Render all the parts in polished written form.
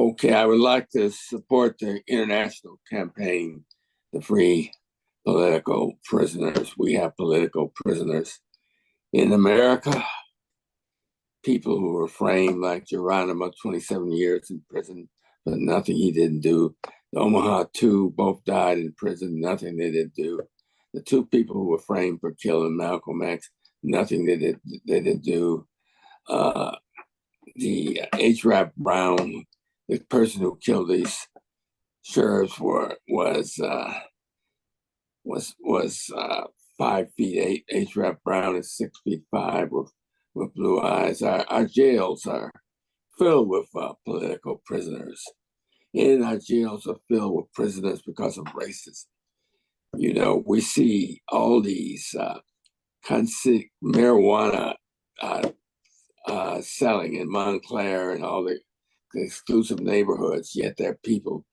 Okay, I would like to support the international campaign to free political prisoners. We have political prisoners in America, people who were framed like Geronimo, 27 years in prison, but nothing he didn't do. The Omaha Two both died in prison, nothing they didn't do. The two people who were framed for killing Malcolm X, nothing they didn't do. The H. Rap Brown, the person who killed these sheriffs was 5'8". H. Rap Brown is 6'5" with blue eyes. Our jails are filled with political prisoners, and our jails are filled with prisoners because of racism. You know, we see all these marijuana selling in Montclair and all the exclusive neighborhoods, yet there are people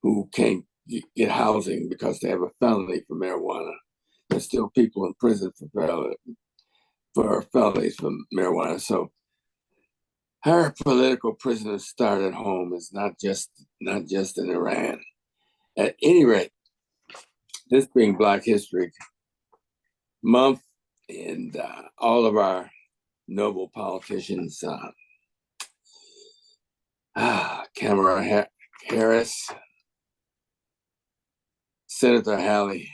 who can't get housing because they have a felony for marijuana. There's still people in prison for felonies for marijuana. So our political prisoners start at home. It's not just in Iran. At any rate, this being Black History Month, and all of our noble politicians, Kamala Harris, Senator Haley,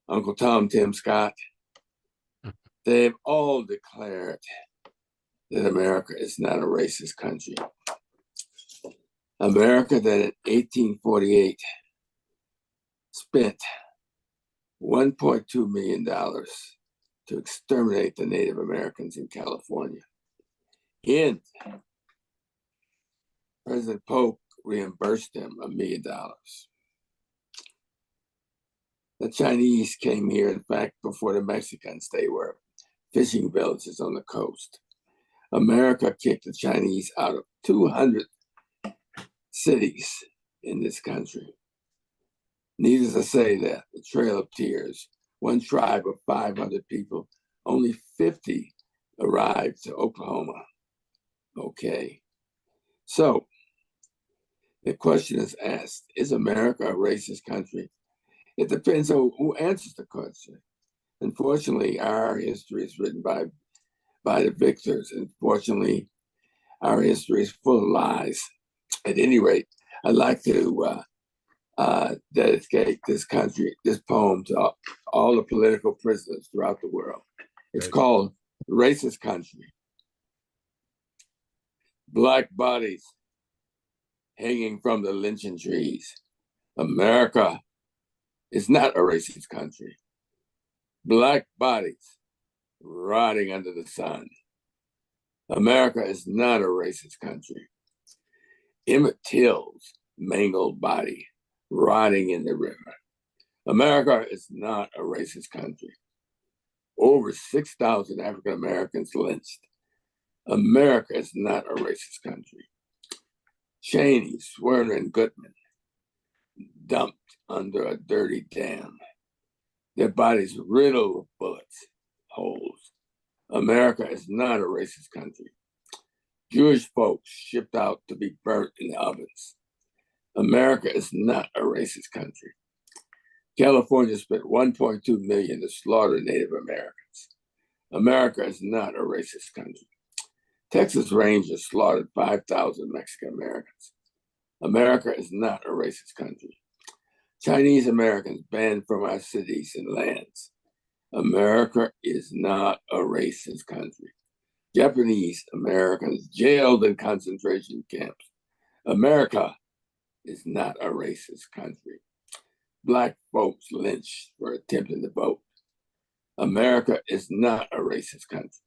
Uncle Tim Scott, they've all declared that America is not a racist country. America that in 1848 spent $1.2 million to exterminate the Native Americans in California. And President Polk reimbursed them $1 million. The Chinese came here, in fact, before the Mexicans. They were fishing villages on the coast. America kicked the Chinese out of 200 cities in this country. Needless to say that the Trail of Tears, one tribe of 500 people, only 50 arrived to Oklahoma. Okay. So the question is asked, is America a racist country? It depends on who answers the question. Unfortunately, our history is written by the victors. Unfortunately, our history is full of lies. At any rate, I'd like to dedicate this poem to all the political prisoners throughout the world. It's called Racist Country. Black bodies hanging from the lynching trees. America is not a racist country. Black bodies rotting under the sun. America is not a racist country. Emmett Till's mangled body rotting in the river. America is not a racist country. Over 6,000 African Americans lynched. America is not a racist country. Cheney, Swerner, and Goodman dumped under a dirty dam. Their bodies riddled with bullets holes. America is not a racist country. Jewish folks shipped out to be burnt in the ovens. America is not a racist country. California spent $1.2 million to slaughter Native Americans. America is not a racist country. Texas Rangers slaughtered 5,000 Mexican Americans. America is not a racist country. Chinese Americans banned from our cities and lands. America is not a racist country. Japanese Americans jailed in concentration camps. America is not a racist country. Black folks lynched for attempting to vote. America is not a racist country.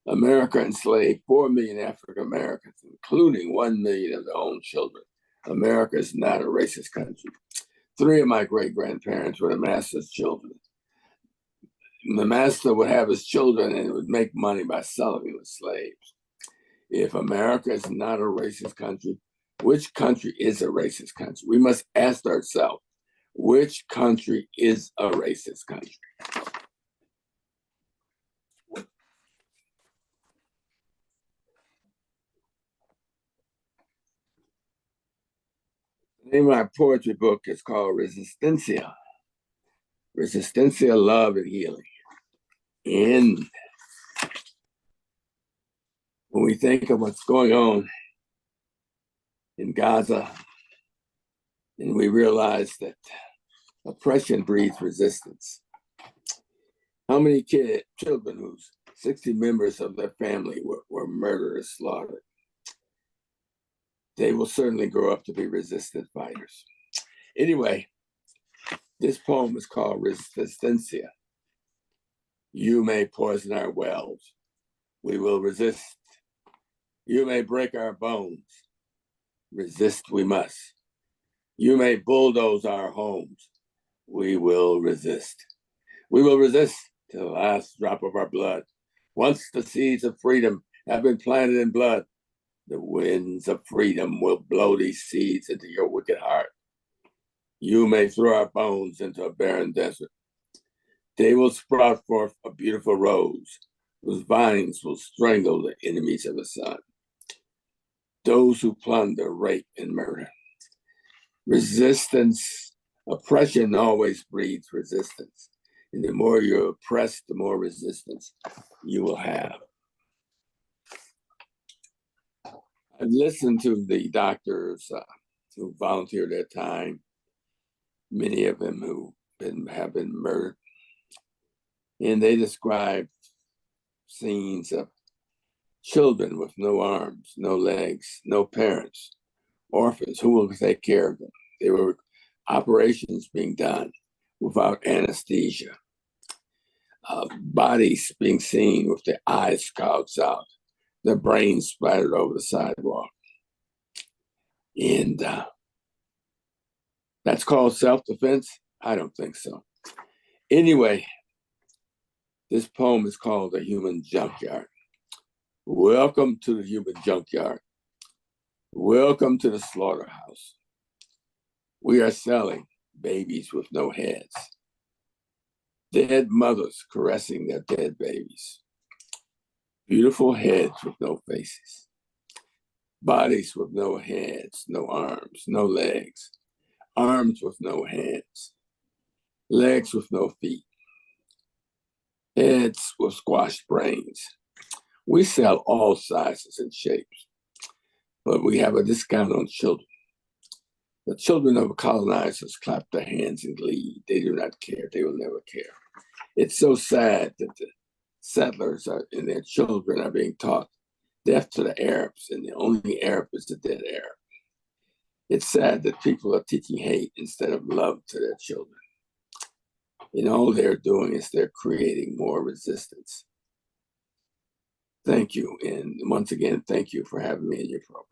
America enslaved 4 million African Americans, including 1 million of their own children. America is not a racist country. 3 of my great-grandparents were the master's children. The master would have his children and would make money by selling them as slaves. If America is not a racist country, which country is a racist country? We must ask ourselves, which country is a racist country? name of my poetry book is called Resistencia. Resistencia, love, and healing. And when we think of what's going on in Gaza, and we realize that oppression breeds resistance. How many children whose 60 members of their family were murdered or slaughtered? They will certainly grow up to be resistant fighters. Anyway, this poem is called Resistencia. You may poison our wells. We will resist. You may break our bones. Resist we must. You may bulldoze our homes. We will resist. We will resist to the last drop of our blood. Once the seeds of freedom have been planted in blood, the winds of freedom will blow these seeds into your wicked heart. You may throw our bones into a barren desert. They will sprout forth a beautiful rose, whose vines will strangle the enemies of the sun. Those who plunder, rape, and murder. Resistance, oppression always breeds resistance. And the more you're oppressed, the more resistance you will have. I've listened to the doctors who volunteered their time, many of them who have been murdered. And they describe scenes of children with no arms, no legs, no parents, orphans. Who will take care of them? There were operations being done without anesthesia. Bodies being seen with their eyes gouged out, their brains splattered over the sidewalk. And that's called self-defense? I don't think so. Anyway, this poem is called The Human Junkyard. Welcome to the human junkyard. Welcome to the slaughterhouse. We are selling babies with no heads. Dead mothers caressing their dead babies. Beautiful heads with no faces. Bodies with no heads, no arms, no legs. Arms with no hands. Legs with no feet. Heads with squashed brains. We sell all sizes and shapes, but we have a discount on children. The children of colonizers clap their hands in glee. They do not care. They will never care. It's so sad that the settlers and their children are being taught death to the Arabs, and the only Arab is the dead Arab. It's sad that people are teaching hate instead of love to their children. And all they're doing is they're creating more resistance. Thank you. And once again, thank you for having me in your program.